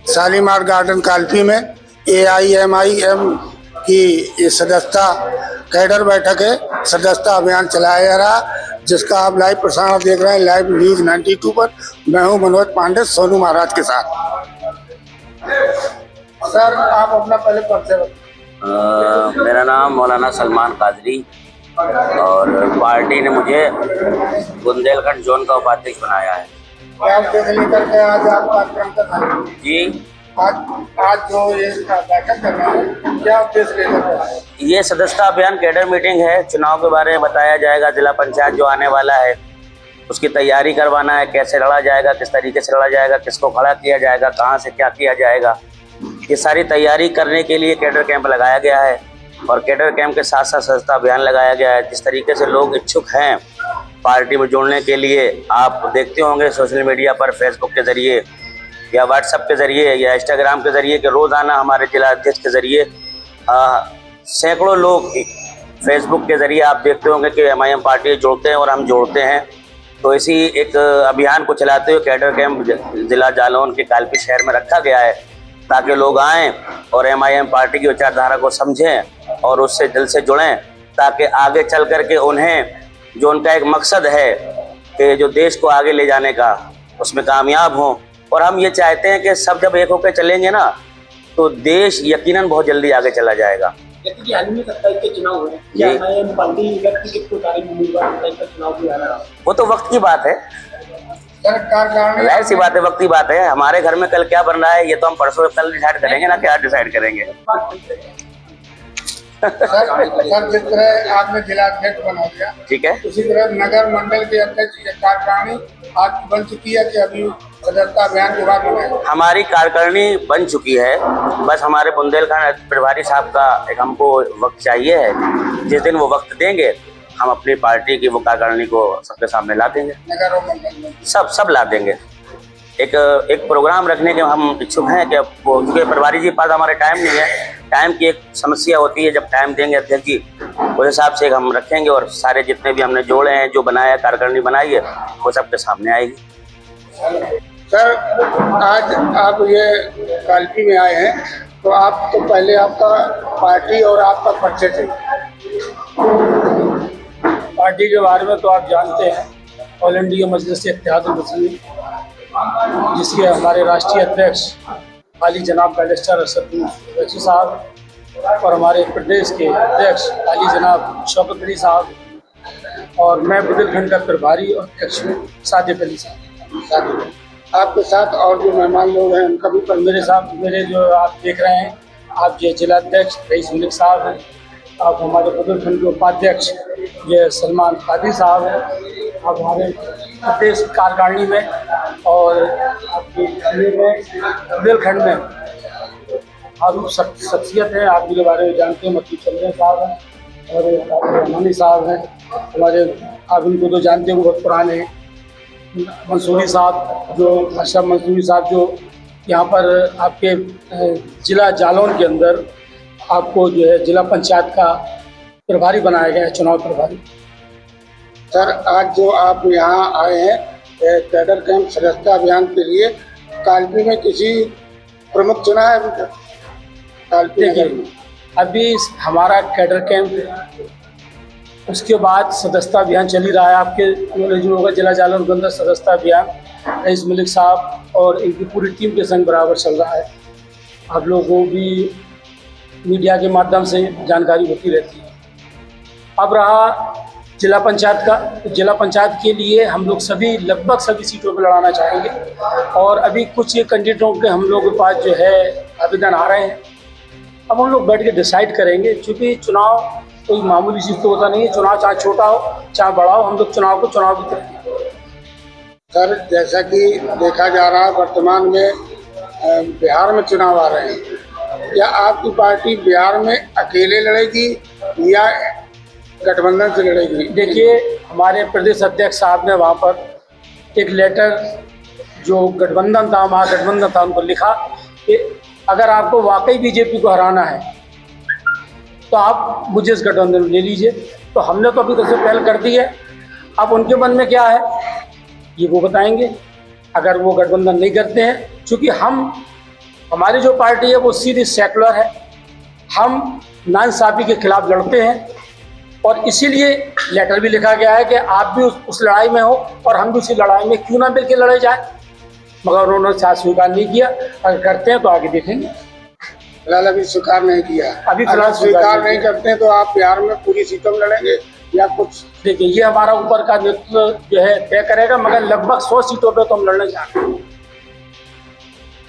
Shalimar garden Kalpi में AIMIM की सदस्यता कैडर बैठक है, सदस्यता अभियान चलाया जा रहा, जिसका आप लाइव प्रसारण देख रहे हैं लाइव न्यूज 92 पर। मैं हूं मनोज पांडे सोनू महाराज के साथ। सर आप अपना पहले परिचय बताएं। मेरा नाम मौलाना सलमान कादरी और पार्टी ने मुझे बुंदेलखंड जोन का उपाध्यक्ष बनाया है। क्या उद्देश्य लेकर के आज आप कार्यक्रम कर रहे हैं? जी, आज जो ये बैठक कर रहे हैं, क्या उद्देश्य लेकर के आए? ये सदस्यता अभियान कैडर मीटिंग है। चुनाव के बारे में बताया जाएगा। जिला पंचायत जो आने वाला है उसकी तैयारी करवाना है, कैसे लड़ा जाएगा, किस तरीके से लड़ा जाएगा, किसको खड़ा किया जाएगा, कहाँ से क्या किया जाएगा, ये सारी तैयारी करने के लिए कैडर कैंप लगाया गया है। और कैडर कैंप के साथ साथ सदस्यता अभियान लगाया गया है। जिस तरीके से लोग इच्छुक हैं पार्टी में जुड़ने के लिए, आप देखते होंगे सोशल मीडिया पर, फेसबुक के ज़रिए या व्हाट्सएप के ज़रिए या इंस्टाग्राम के ज़रिए कि रोज़ाना हमारे जिला अध्यक्ष के ज़रिए सैकड़ों लोग फेसबुक के ज़रिए आप देखते होंगे कि MIM पार्टी जुड़ते हैं और हम जोड़ते हैं। तो इसी एक अभियान को चलाते हुए कैडर कैंप जिला जालौन के कालपी शहर में रखा गया है, ताकि लोग आएँ और MIM पार्टी की विचारधारा को समझें और उससे दिल से जुड़ें, ताकि आगे चल कर के उन्हें जो उनका एक मकसद है कि जो देश को आगे ले जाने का, उसमें कामयाब हों। और हम ये चाहते हैं कि सब जब एक होकर चलेंगे ना, तो देश यकीनन बहुत जल्दी आगे चला जाएगा। कि हाल में 27 के चुनाव हुए, क्या MIM पार्टी कितने तारीख उम्मीदवार का चुनाव भी आ रहा है? वो तो वक्त की बात है, जाहिर सी बात है, वक्त की बात है। हमारे घर में कल क्या बन रहा है ये तो हम परसों कल डिसाइड करेंगे ना, क्या डिसाइड करेंगे। सर जिस तरह आपने जिला अध्यक्ष बना दिया, ठीक है, उसी तरह नगर मंडल के अध्यक्ष कार्यकारिणी आज बन चुकी है कि अभी सदस्यता अभियान के बाद बनाएंगे? हमारी कार्यकारिणी बन चुकी है। बस हमारे बुंदेलखंड प्रभारी साहब का एक हमको वक्त चाहिए है। जिस दिन वो वक्त देंगे हम अपनी पार्टी की वो कार्यकारिणी को सबके सामने ला देंगे, नगर और मंडल में सब ला देंगे। एक प्रोग्राम रखने के हम इच्छुक हैं कि वो, क्योंकि प्रभारी जी पास हमारे टाइम नहीं है, टाइम की एक समस्या होती है। जब टाइम देंगे अध्यक्ष जी उस हिसाब से हम रखेंगे और सारे जितने भी हमने जोड़े हैं, जो बनाया कार्यकारिणी बनाई है, वो सबके सामने आएगी। सर आज आप ये कालपी में आए हैं, तो आप तो पहले आपका पार्टी और आपका परिचय चाहिए। पार्टी के बारे में तो आप जानते हैं, ऑल इंडिया मजलिस-ए-इत्तेहादुल मुस्लिमीन, जिसके हमारे राष्ट्रीय अध्यक्ष आली जनाब बैरिस्टर असदुद्दीन ओवैसी साहब और हमारे प्रदेश के अध्यक्ष आली जनाब शौकत अली साहब और मैं बुंदेलखंड का प्रभारी और अध्यक्ष सादिक अली साहब। आपके साथ और जो मेहमान लोग हैं उनका भी मेरे जो आप देख रहे हैं, आप ये जिला अध्यक्ष रईस मलिक साहब हैं, आप हमारे बुंदेलखंड के उपाध्यक्ष ये सलमान कादरी साहब हैं, आप हमारे प्रदेश कार्यकारिणी में और आपके बुंदेलखंड में मारूफ शख्सियत है, आप इनके बारे में जानते हैं, मक्की चंद्र साहब हैं और रहमानी साहब हैं हमारे, आप इनको तो जानते हैं, वो बहुत पुराने हैं। मंसूरी साहब जो अशरफ मंसूरी साहब जो यहाँ पर आपके ज़िला जालौन के अंदर आपको जो है जिला पंचायत का प्रभारी बनाया गया है, चुनाव प्रभारी। सर आज जो आप यहाँ आए हैं कैडर कैंप सदस्यता अभियान के लिए, कालपी में किसी प्रमुख चुना है अभी तक? कालपी देखिए अभी हमारा कैडर कैंप, उसके बाद सदस्यता अभियान चल ही रहा है। आपके नॉलेज में होगा जिला जालौन के अंदर सदस्यता अभियान रईस मलिक साहब और इनकी पूरी टीम के संग बराबर चल रहा है। आप लोगों को भी मीडिया के माध्यम से जानकारी होती रहती है। अब रहा जिला पंचायत का, तो जिला पंचायत के लिए हम लोग लगभग सभी सीटों पर लड़ाना चाहेंगे और अभी कुछ ये कैंडिडेटों के हम लोग के पास जो है आवेदन आ रहे हैं। अब हम लोग बैठ के डिसाइड करेंगे, क्योंकि चुनाव कोई मामूली चीज़ तो होता नहीं है। चुनाव चाहे छोटा हो चाहे बड़ा हो, हम लोग चुनाव को चुनाव की तरह। सर जैसा कि देखा जा रहा है वर्तमान में बिहार में चुनाव आ रहे हैं, क्या आपकी पार्टी बिहार में अकेले लड़ेगी या गठबंधन से लड़ेगी? देखिए हमारे प्रदेश अध्यक्ष साहब ने वहाँ पर एक लेटर जो गठबंधन था, महागठबंधन था, उनको लिखा कि अगर आपको वाकई बीजेपी को हराना है तो आप मुझे इस गठबंधन में ले लीजिए। तो हमने तो अभी तो पहल कर दी है, अब उनके मन में क्या है ये वो बताएंगे। अगर वो गठबंधन नहीं करते हैं, चूँकि हम हमारी जो पार्टी है वो सीधी सेकुलर है। हम नाइंसाफ़ी के खिलाफ लड़ते हैं और इसीलिए लेटर भी लिखा गया है कि आप भी उस लड़ाई में हो और हम भी उसी लड़ाई में क्यों ना मिलकर लड़े जाए, मगर उन्होंने साथ स्वीकार नहीं किया। अगर करते हैं तो आगे देखेंगे। फिलहाल अभी स्वीकार नहीं किया, अभी फिलहाल स्वीकार नहीं करते तो आप बिहार में पूरी सीटों में लड़ेंगे या कुछ? देखिए, ये हमारा ऊपर का नेतृत्व जो है तय करेगा, मगर लगभग 100 सीटों पे तो हम लड़ने जा रहे हैं।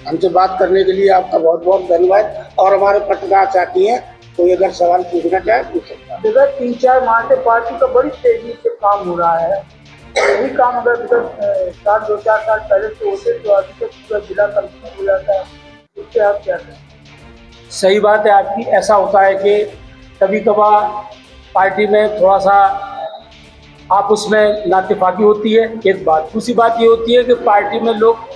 हमसे बात करने के लिए आपका बहुत बहुत धन्यवाद। और हमारे पत्रकार चाहती हैं कोई अगर सवाल पूछना चाहे पूछ सकता है। विगत 3-4 माह से पार्टी का बड़ी तेजी से काम हो रहा है। यही काम अगर विगत 2-4 साल पहले से होते तो अभी तक पूरा जिला कंप्लीट हो जाता है। उससे आप क्या करें? सही बात है आपकी। ऐसा होता है कि कभी कभार पार्टी में थोड़ा सा आपस में नाइतफाकी होती है, एक बात। दूसरी बात ये होती है कि पार्टी में लोग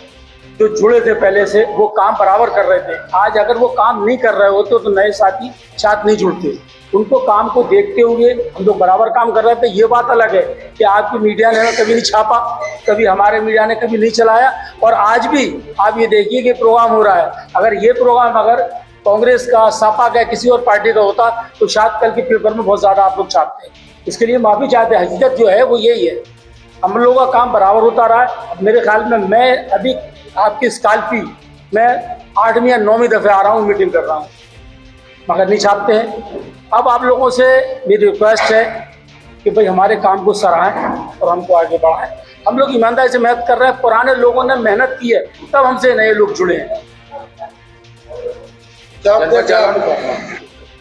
जो जुड़े थे पहले से वो काम बराबर कर रहे थे। आज अगर वो काम नहीं कर रहे होते तो नए साथी साथ नहीं जुड़ते। उनको काम को देखते हुए हम लोग बराबर काम कर रहे थे। ये बात अलग है कि आपकी मीडिया ने कभी नहीं छापा, कभी हमारे मीडिया ने कभी नहीं चलाया, और आज भी आप ये देखिए कि प्रोग्राम हो रहा है। अगर ये प्रोग्राम अगर कांग्रेस का, सपा का, किसी और पार्टी का होता तो शायद कल के पेपर में बहुत ज़्यादा आप लोग छापते। इसके लिए माफ़ी चाहते हैं। हकीकत जो है वो यही है, हम लोगों का काम बराबर होता रहा है। मेरे ख्याल में मैं अभी आपकी स्कॉर्पी मैं 8वीं या 9वीं दफ़े आ रहा हूँ, मीटिंग कर रहा हूँ, मगर नहीं छापते हैं। अब आप लोगों से मेरी रिक्वेस्ट है कि भाई हमारे काम को सराहें और हमको आगे बढ़ाएं। हम लोग ईमानदारी से मेहनत कर रहे हैं। पुराने लोगों ने मेहनत की है, तब हमसे नए लोग जुड़े हैं।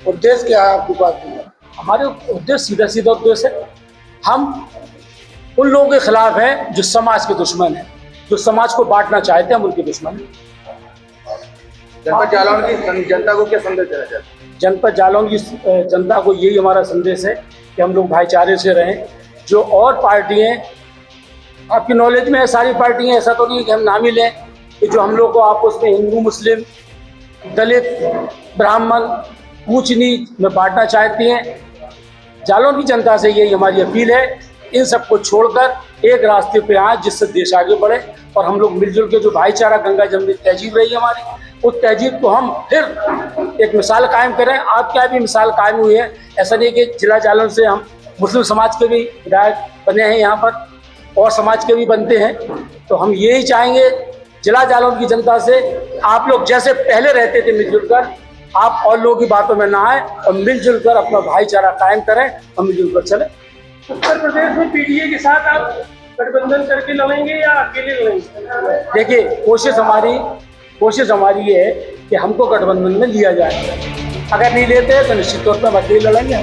उद्देश्य क्या है आपकी पार्टी में? हमारे उद्देश्य सीधा सीधा उद्देश्य है, हम उन लोगों के खिलाफ हैं जो समाज के दुश्मन हैं, जो समाज को बांटना चाहते हैं, हम उनके दुश्मन हैं। जनपद जालौन की जनता को क्या संदेश देना चाहते हैं? जनपद जालौन की जनता को यही हमारा संदेश है कि हम लोग भाईचारे से रहें। जो और पार्टियाँ आपकी नॉलेज में है, सारी पार्टियाँ, ऐसा तो नहीं कि हम नाम ही लें, कि जो हम लोग को आपस में हिंदू, मुस्लिम, दलित, ब्राह्मण, ऊंच नीच में बांटना चाहती हैं। जालौन की जनता से यही हमारी अपील है, इन सबको छोड़कर एक रास्ते पे आए जिससे देश आगे बढ़े और हम लोग मिलजुल के जो भाईचारा गंगा जमुनी तहजीब रही हमारी, उस तहजीब को हम फिर एक मिसाल कायम करें। आपके यहाँ भी मिसाल कायम हुई है। ऐसा नहीं कि जिला जालौन से हम मुस्लिम समाज के भी विधायक बने हैं, यहाँ पर और समाज के भी बनते हैं। तो हम यही चाहेंगे जिला जालौन की जनता से, आप लोग जैसे पहले रहते थे मिलजुल कर, आप और लोगों की बातों में ना आए और मिलजुल कर अपना भाईचारा कायम करें और मिलजुल कर चलें। उत्तर प्रदेश में पीडीए के साथ आप गठबंधन करके लड़ेंगे या अकेले लड़ेंगे? देखिए, कोशिश हमारी ये है कि हमको गठबंधन में लिया जाए। अगर नहीं लेते तो निश्चित तौर पर हम अकेले लड़ेंगे।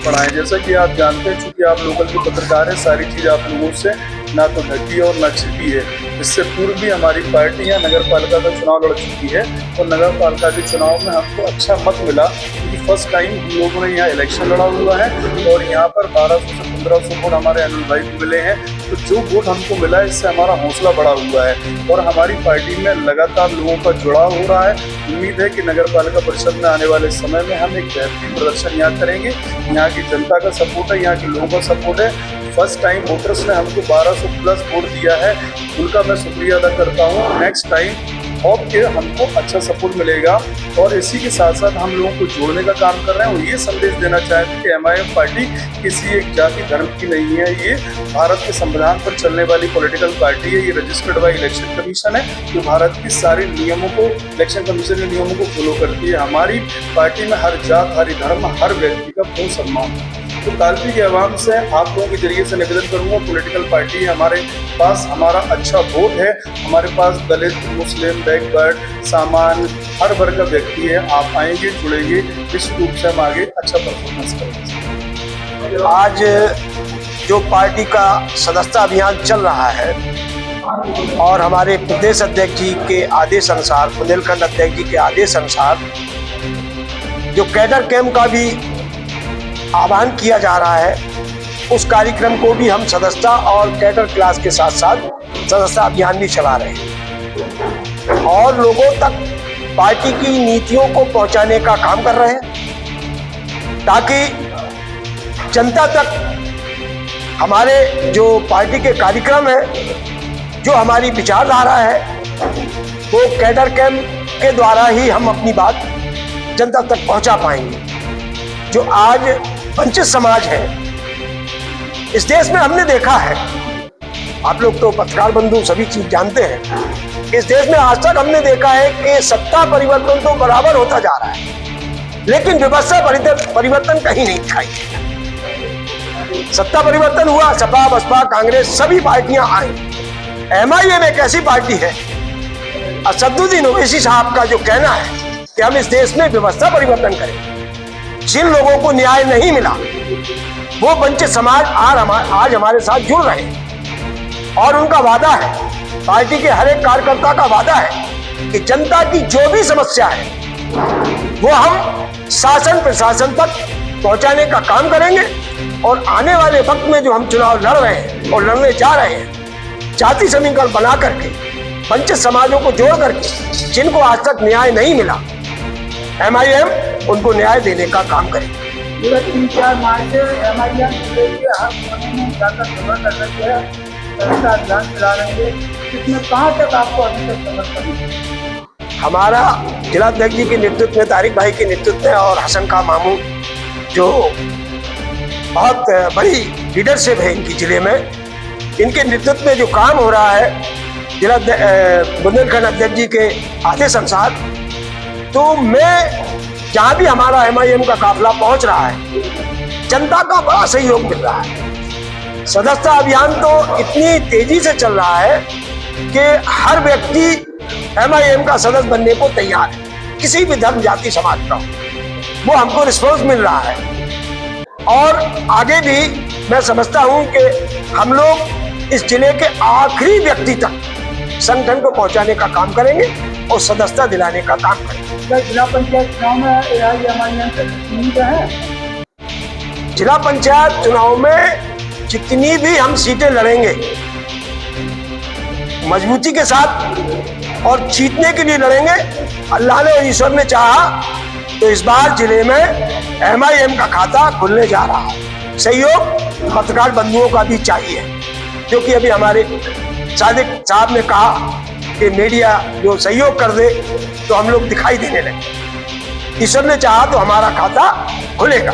पढ़ाएं, जैसा कि आप जानते हैं, चूंकि आप लोकल के पत्रकार हैं, सारी चीज़ आप लोगों से ना तो ढकी है और ना छिपी है। इससे पूर्व भी हमारी पार्टियां नगर पालिका का चुनाव लड़ चुकी है और नगर पालिका के चुनाव में हमको अच्छा मत मिला, क्योंकि फर्स्ट टाइम हम लोगों ने यहाँ इलेक्शन लड़ा हुआ है और यहाँ पर 1200 से 1500 वोट हमारे अनिल भाई को मिले हैं। तो जो वोट हमको मिला है, इससे हमारा हौसला बढ़ा हुआ है और हमारी पार्टी में लगातार लोगों का जुड़ाव हो रहा है। उम्मीद है कि नगर पालिका परिषद में आने वाले समय में हम एक बेहतरीन प्रदर्शन यहाँ करेंगे। यहाँ की जनता का सपोर्ट है, यहाँ के लोगों का सपोर्ट है। फर्स्ट टाइम वोटर्स ने हमको 1200 प्लस वोट दिया है, उनका मैं शुक्रिया अदा करता हूँ। नेक्स्ट टाइम होप के हमको अच्छा सपोर्ट मिलेगा और इसी के साथ साथ हम लोगों को जोड़ने का काम कर रहे हैं और ये संदेश देना चाहते हैं कि MIM पार्टी किसी एक जाति धर्म की नहीं है। ये भारत के संविधान पर चलने वाली पॉलिटिकल पार्टी है। ये रजिस्टर्ड बाय इलेक्शन कमीशन है जो भारत के सारे नियमों को, इलेक्शन कमीशन के नियमों को फॉलो करती है। हमारी पार्टी में हर जात, हर धर्म, हर व्यक्ति का पूर्ण सम्मान है। तो कालपी के आवाम से आप लोगों के जरिए से निवेदन करूंगा, पॉलिटिकल पार्टी है, हमारे पास हमारा अच्छा वोट है, हमारे पास दलित, मुस्लिम, बैकवर्ड, सामान्य, हर वर्ग का व्यक्ति है। आप आएंगे, जुड़ेंगे, निश्चित रूप से हम आगे अच्छा परफॉर्मेंस करेंगे। आज जो पार्टी का सदस्यता अभियान चल रहा है और हमारे प्रदेश अध्यक्ष जी के आदेश अनुसार, बुंदेलखंड अध्यक्ष जी के आदेश अनुसार जो कैडर कैंप का भी आह्वान किया जा रहा है, उस कार्यक्रम को भी हम सदस्यता और कैडर क्लास के साथ साथ सदस्यता अभियान भी चला रहे हैं और लोगों तक पार्टी की नीतियों को पहुंचाने का काम कर रहे हैं ताकि जनता तक हमारे जो पार्टी के कार्यक्रम है, जो हमारी विचारधारा है, वो कैडर कैंप के द्वारा ही हम अपनी बात जनता तक पहुंचा पाएंगे। जो आज वंचित समाज है इस देश में, हमने देखा है, आप लोग तो पत्रकार बंधु सभी चीज जानते हैं, इस देश में आज तक हमने देखा है कि सत्ता परिवर्तन तो बराबर होता जा रहा है, लेकिन व्यवस्था परिवर्तन कहीं नहीं दिखाई देता। सत्ता परिवर्तन हुआ, सपा बसपा कांग्रेस सभी पार्टियां आई। MIM एक ऐसी पार्टी है, असदुद्दीन ओवैसी साहब का जो कहना है कि हम इस देश में व्यवस्था परिवर्तन करें, जिन लोगों को न्याय नहीं मिला वो वंचित समाज आज हमारे साथ जुड़ रहे हैं। और उनका वादा है, पार्टी के हर एक कार्यकर्ता का वादा है कि जनता की जो भी समस्या है वो हम शासन प्रशासन तक पहुंचाने का काम करेंगे। और आने वाले वक्त में जो हम चुनाव लड़ रहे हैं और लड़ने जा रहे हैं, जाति समीकरण बना करके वंचित समाजों को जोड़ करके, जिनको आज तक न्याय नहीं मिला, MIM उनको न्याय देने का काम करेगी। 3-4 मार्च से MIM जिले के हर कोने में जाकर सभा कर रही है, सदस्यता अभियान चला रही है। इसमें कहाँ तक आपको अभी तक समर्थन है? हमारा जिलाध्यक्ष जी के नेतृत्व में, तारिक भाई के नेतृत्व में और हसन खां मामू जो बहुत बड़ी लीडरशिप है इनकी जिले में, इनके नेतृत्व में जो काम हो रहा है जिला बुंदेलखंड अध्यक्ष जी के आदेश अनुसार, तो मैं जहां भी हमारा MIM का काफिला पहुंच रहा है, जनता का बड़ा सहयोग मिल रहा है। सदस्यता अभियान तो इतनी तेजी से चल रहा है कि हर व्यक्ति MIM का सदस्य बनने को तैयार है, किसी भी धर्म जाति समाज का, वो हमको रिस्पॉन्स मिल रहा है। और आगे भी मैं समझता हूं कि हम लोग इस जिले के आखिरी व्यक्ति तक संगठन को पहुंचाने का काम करेंगे और सदस्यता दिलाने का काम करेंगे। क्या जिला पंचायत चुनाव में AIMIM से उम्मीद है? जिला पंचायत चुनाव में जितनी भी हम सीटें लड़ेंगे मजबूती के साथ और जीतने के लिए लड़ेंगे। अल्लाह ने और ईश्वर ने चाहा तो इस बार जिले में MIM का खाता खुलने जा रहा है। सहयोग पत्रकार बंधुओं का भी चाहिए, क्योंकि अभी हमारे सादिक साहब ने कहा कि मीडिया जो सहयोग कर दे तो हम लोग दिखाई देने लगे। ईश्वर ने चाहा तो हमारा खाता खुलेगा।